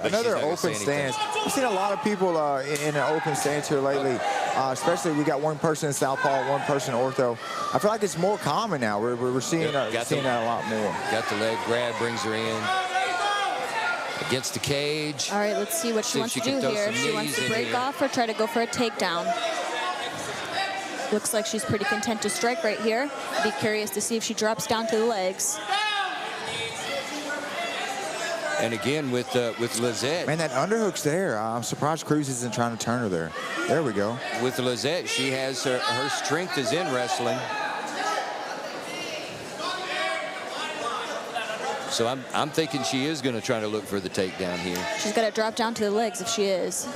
another open stance. I've seen a lot of people in an open stance here lately. Especially we got one person in southpaw, one person ortho. I feel like it's more common now. We're seeing, seeing that a lot more. Got the leg grab, brings her in against the cage. All right, let's see what she wants to do here. If she wants to break off or try to go for a takedown. Looks like she's pretty content to strike right here. Be curious to see if she drops down to the legs. And again with Lizzete. Man, that underhook's there. I'm surprised Cruz isn't trying to turn her there. There we go. With Lizzete, she has her strength is in wrestling. So I'm thinking she is going to try to look for the takedown here. She's got to drop down to the legs if she is.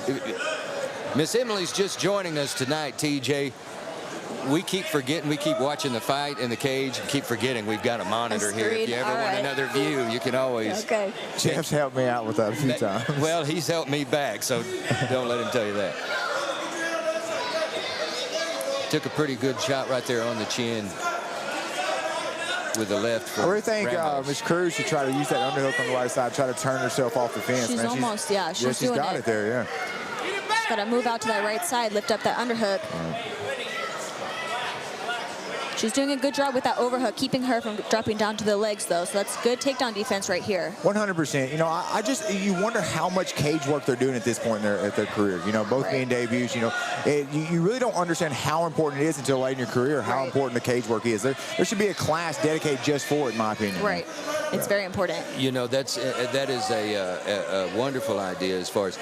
Miss Emily's just joining us tonight, TJ. We keep forgetting, we keep watching the fight in the cage and keep forgetting we've got a monitor here. If you ever want another view, you can always. Okay. Jeff's helped me out with that a few times. Well, he's helped me back, so don't let him tell you that. Took a pretty good shot right there on the chin with the left. I really think Miss Cruz should try to use that underhook on the right side, try to turn herself off the fence. She's almost, yeah, she's doing got it there, yeah. She's got to move out to that right side, lift up that underhook. She's doing a good job with that overhook, keeping her from dropping down to the legs, though. So that's good takedown defense right here. 100%. You know, you wonder how much cage work they're doing at this point in their career. You know, both being debuts. You know, you really don't understand how important it is until late in your career. How important the cage work is. There should be a class dedicated just for it, in my opinion. Right. It's very important. You know, that is a wonderful idea as far as.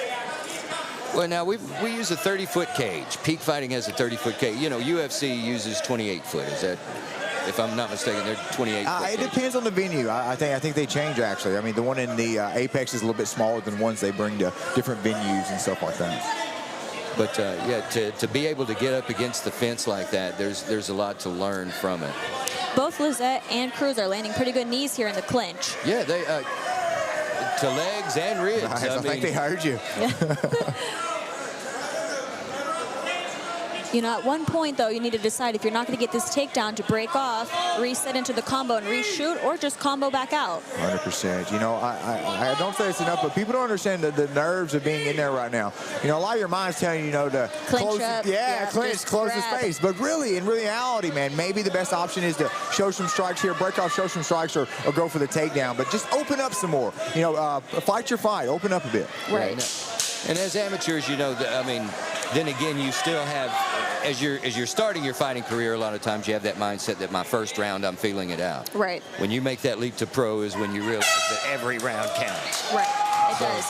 Well, now we use a 30-foot cage. Peak Fighting has a 30-foot cage. You know, UFC uses 28-foot. Is that, if I'm not mistaken, they're 28-foot. It depends on the venue. I think they change actually. I mean, the one in the Apex is a little bit smaller than ones they bring to different venues and stuff like that. But yeah, to be able to get up against the fence like that, there's a lot to learn from it. Both Lizzete and Cruz are landing pretty good knees here in the clinch. Yeah, they to legs and ribs. Nice. I think they heard you. You know, at one point, though, you need to decide if you're not going to get this takedown to break off, reset into the combo and reshoot, or just combo back out. 100%. You know, I don't say it's enough, but people don't understand the nerves of being in there right now. You know, a lot of your mind's telling you, you know, to clinch up. Yeah, clinch, close the space. But really, in reality, man, maybe the best option is to show some strikes here, break off, show some strikes, or go for the takedown. But just open up some more. You know, fight your fight. Open up a bit. Right. And as amateurs, you know, I mean, then again, you still have, as you're starting your fighting career, a lot of times you have that mindset that my first round, I'm feeling it out. Right. When you make that leap to pro is when you realize that every round counts. Right. It does.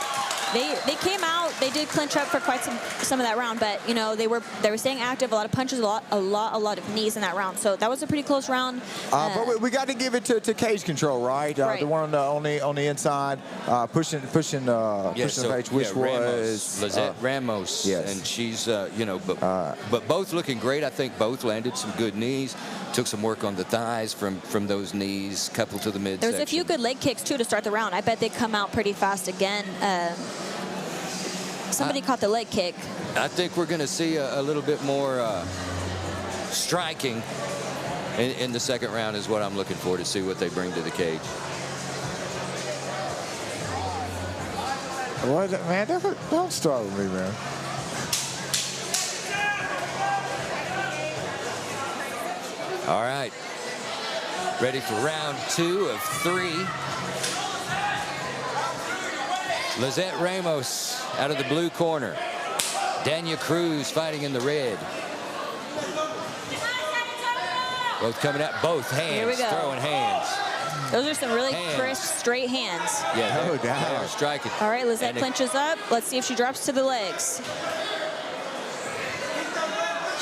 They came out. They did clinch up for quite some of that round, but you know they were staying active. A lot of punches, a lot of knees in that round. So that was a pretty close round. But we got to give it to cage control, right? The one on the inside, pushing the page, which was Lizzete Ramos. Yes. And she's you know, but both looking great. I think both landed some good knees. Took some work on the thighs from those knees, coupled to the midsection. There was a few good leg kicks too to start the round. I bet they come out pretty fast again. Somebody caught the leg kick. I think we're going to see a little bit more striking in the second round is what I'm looking for, to see what they bring to the cage. What, man? Don't start with me, man. All right. Ready for round 2 of 3. Lizzete Ramos out of the blue corner. Dania Cruz fighting in the red. Both coming out, both hands, throwing hands. Those are some really crisp, straight hands. Yeah, they are striking. All right, Lizzete clinches up. Let's see if she drops to the legs.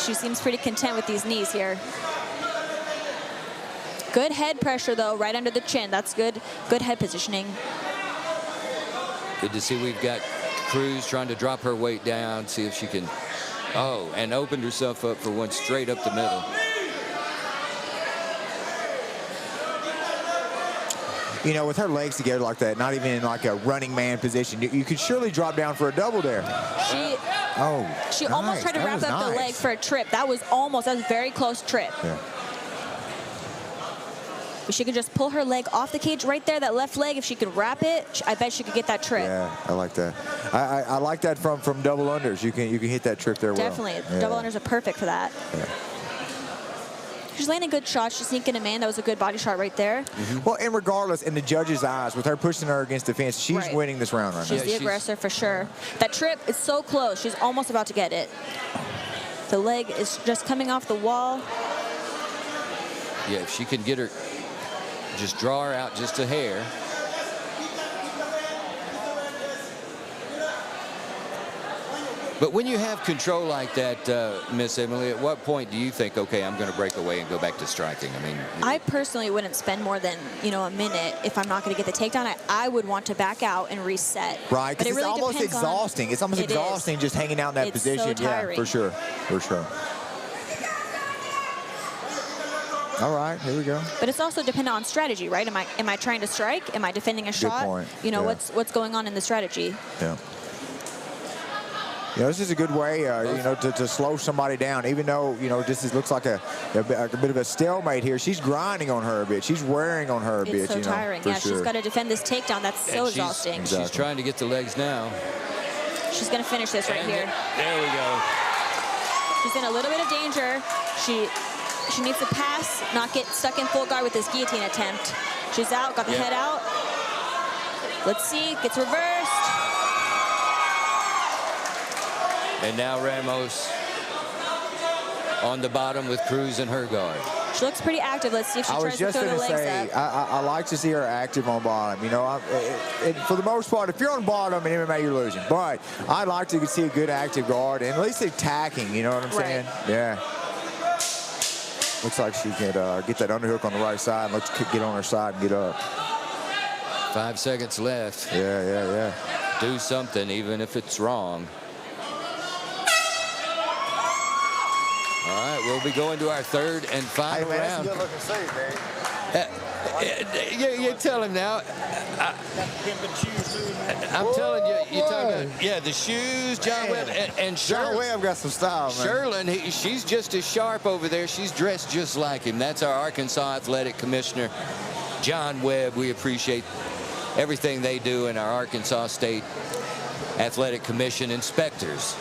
She seems pretty content with these knees here. Good head pressure, though, right under the chin. That's good head positioning. Good to see we've got Cruz trying to drop her weight down, see if she can, and opened herself up for one straight up the middle. You know, with her legs together like that, not even in like a running man position, you could surely drop down for a double there. She almost tried to wrap up the leg for a trip. That was very close trip. Yeah. If she could just pull her leg off the cage right there, that left leg, if she could wrap it, I bet she could get that trip. Yeah, I like that. I like that from double unders. You can hit that trip there well. Definitely. Double unders are perfect for that. Yeah. She's landing good shots. She's sneaking him in. That was a good body shot right there. Well, and regardless, in the judges' eyes, with her pushing her against the fence, she's winning this round right now. She's the aggressor for sure. That trip is so close. She's almost about to get it. The leg is just coming off the wall. Yeah, if she can get her, just draw her out just a hair. But when you have control like that, Miss Emily, at what point do you think, okay, I'm going to break away and go back to striking? I mean, I personally wouldn't spend more than, a minute if I'm not going to get the takedown. I would want to back out and reset. Right, because it's almost exhausting. It's almost exhausting just hanging out in that position. So tiring. Yeah, for sure. All right, here we go. But it's also dependent on strategy, right? Am I trying to strike? Am I defending a shot? Good point. What's going on in the strategy? Yeah. This is a good way, to slow somebody down. Even though, this looks like a bit of a stalemate here. She's grinding on her a bit. She's wearing on her a bit. It's so tiring. Yeah, sure. she's got to defend this takedown. That's so exhausting. She's trying to get the legs now. She's going to finish this right here. There we go. She's in a little bit of danger. She needs to pass, not get stuck in full guard with this guillotine attempt. She's out, got the head out. Let's see, gets reversed. And now Ramos on the bottom with Cruz in her guard. She looks pretty active. Let's see if she tries to throw the legs up. I like to see her active on bottom. For the most part, if you're on bottom in MMA, you're losing. But I like to see a good active guard and at least attacking. You know what I'm saying? Yeah. Looks like she can get that underhook on the right side. And let's get on her side and get up. 5 seconds left. Yeah. Do something, even if it's wrong. All right, we'll be going to our third and final round. That's a good looking suit, man. You tell him now. I'm telling you, you're talking about, the shoes, John Webb, and John Webb got some style, man. Sherlin, she's just as sharp over there. She's dressed just like him. That's our Arkansas Athletic Commissioner, John Webb. We appreciate everything they do in our Arkansas State Athletic Commission inspectors.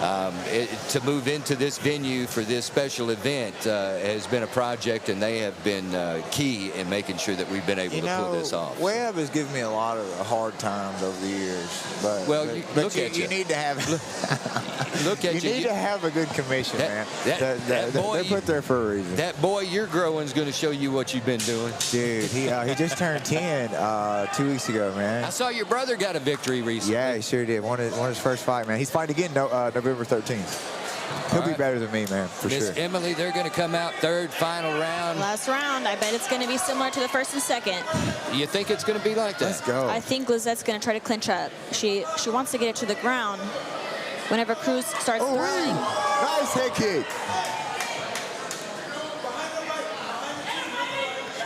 To move into this venue for this special event has been a project, and they have been key in making sure that we've been able to pull this off. Webb has given me a lot of hard times over the years. But you need to have you need to have a good commission, man. They're put there for a reason. That boy you're growing is going to show you what you've been doing. Dude, he just turned 10 2 weeks ago, man. I saw your brother got a victory recently. Yeah, he sure did. Won his first fight, man. He's fighting again November 13th. He'll be better than me, man, for sure. Miss Emily, they're going to come out third, final round. Last round. I bet it's going to be similar to the first and second. You think it's going to be like that? Let's go. I think Lizette's going to try to clinch up. She wants to get it to the ground whenever Cruz starts throwing. Nice head kick.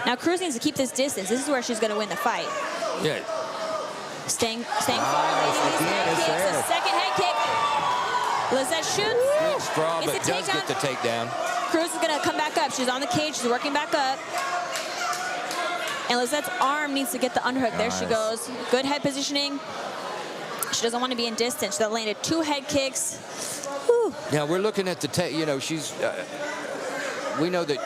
Now Cruz needs to keep this distance. This is where she's going to win the fight. Yeah. Staying far. A second head kick. Lizette shoots. Good sprawl, but does get the takedown. Cruz is going to come back up. She's on the cage. She's working back up. And Lizette's arm needs to get the underhook. There she goes. Good head positioning. She doesn't want to be in distance. That landed 2 head kicks. Whew. Now we're looking at the she's. We know that.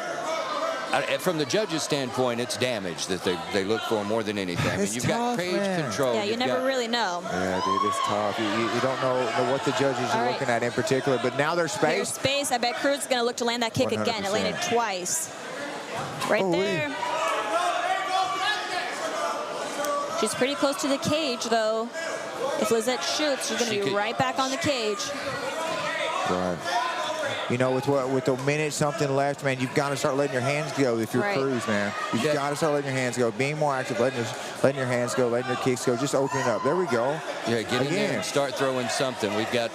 From the judges' standpoint, it's damage that they look for more than anything. I mean, you've got cage control. Yeah, you never really know. Yeah, dude, it's tough. You don't know what the judges are looking at in particular, but now there's space. There's space. I bet Cruz is going to look to land that kick 100%. Again. It landed twice. Right there. She's pretty close to the cage, though. If Lizette shoots, she's going to be right back on the cage. Right. With a minute something left, man, you've got to start letting your hands go if you're Cruz, man. You've got to start letting your hands go. Being more active, letting your hands go, letting your kicks go, just opening up. There we go. Yeah, get in there and start throwing something. We've got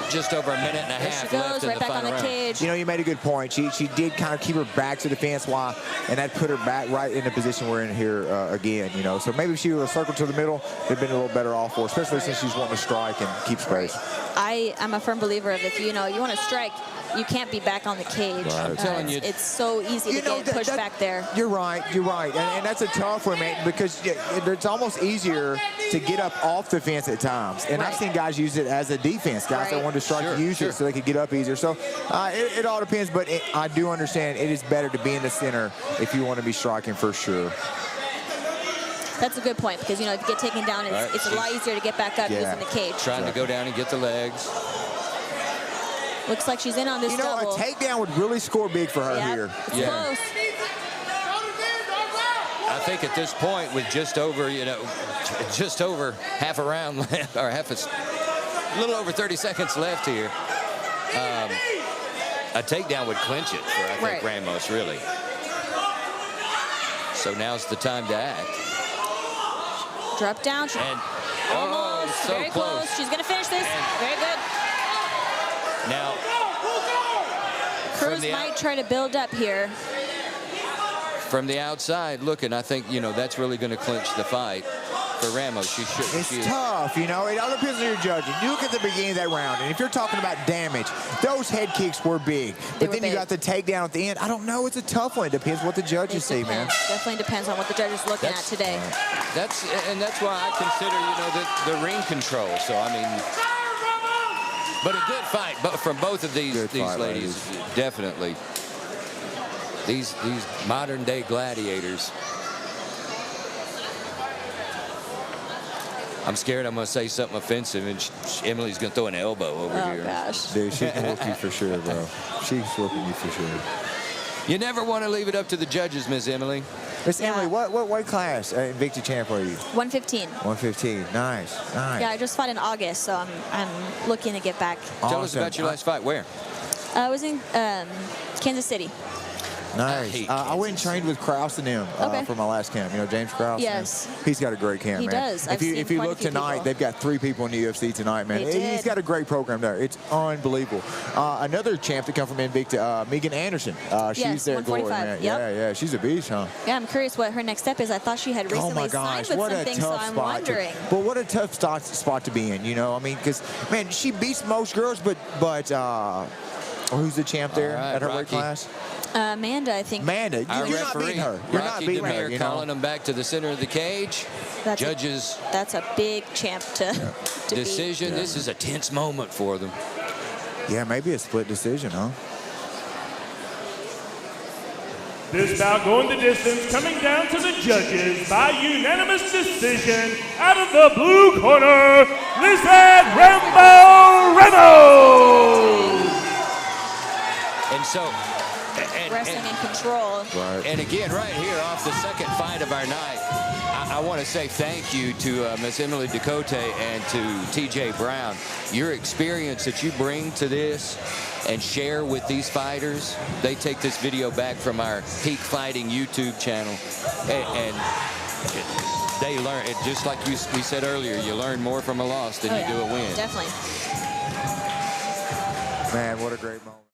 just over a minute and a half left in the final round. Cage. You made a good point. She did kind of keep her back to the fence and that put her back right in the position we're in here again, So maybe if she would have circled to the middle, it'd been a little better off for her, especially since she's wanting to strike and keep space. I'm a firm believer of if you want to strike, you can't be back on the cage. Right. I'm telling you. It's so easy to get pushed back there. You're right. And that's a tough one, man, because it's almost easier to get up off the fence at times. And I've seen guys use it as a defense. Guys that want to strike use it so they could get up easier. So it all depends, but I do understand it is better to be in the center if you want to be striking for sure. That's a good point because, if you get taken down, it's a lot easier to get back up using the cage. Trying to go down and get the legs. Looks like she's in on this double. A takedown would really score big for her here. It's close. I think at this point, with just over half a round left, or a little over 30 seconds left here, a takedown would clinch it for, I think, Ramos, really. So now's the time to act. Drop down. And almost. So very close. She's going to finish this. Very good. Now, Cruz might try to build up here. From the outside looking, I think, that's really going to clinch the fight for Ramos. It's tough, It all depends on your judging. You look at the beginning of that round, and if you're talking about damage, those head kicks were big. But then you got the takedown at the end. I don't know. It's a tough one. It depends what the judges see, man. Definitely depends on what the judge is looking at today. That's why I consider, the ring control. So, I mean, but a good fight from both of these ladies, definitely. These modern day gladiators. I'm scared I'm going to say something offensive, and Emily's going to throw an elbow over here. Oh, gosh. Dude, she can whoop you for sure, bro. She's whooping you for sure. You never want to leave it up to the judges, Miss Emily. Miss Emily, what weight class Invicta champ are you? 115. 115. Nice. Yeah, I just fought in August, so I'm looking to get back. Tell us about your last fight. Where? I was in Kansas City. Nice. I went and trained with Krause and him for my last camp. James Krause. Yes. Man. He's got a great camp, he man. Does. If you look tonight, they've got 3 people in the UFC tonight, man. He's got a great program there. It's unbelievable. Another champ to come from Invicta, Megan Anderson. She's there, Glory, man. Yep. Yeah. She's a beast, huh? Yeah, I'm curious what her next step is. I thought she had recently signed with something, so I'm wondering. But what a tough spot to be in, I mean, because, man, she beats most girls, but who's the champ there at her weight class? Amanda, I think. Amanda, you're not beating her. You're not beating her. Calling them back to the center of the cage. Judges. That's a big champ to decision. beat. This is a tense moment for them. Yeah, maybe a split decision, huh? This bout going the distance, coming down to the judges by unanimous decision. Out of the blue corner, Lizzete Ramos. And so. Wrestling in control. Right. And again, right here off the second fight of our night, I want to say thank you to Miss Emily Ducote and to TJ Brown. Your experience that you bring to this and share with these fighters. They take this video back from our Peak Fighting YouTube channel, and they learn it. Just like we said earlier, you learn more from a loss than you do a win. Definitely. Man, what a great moment.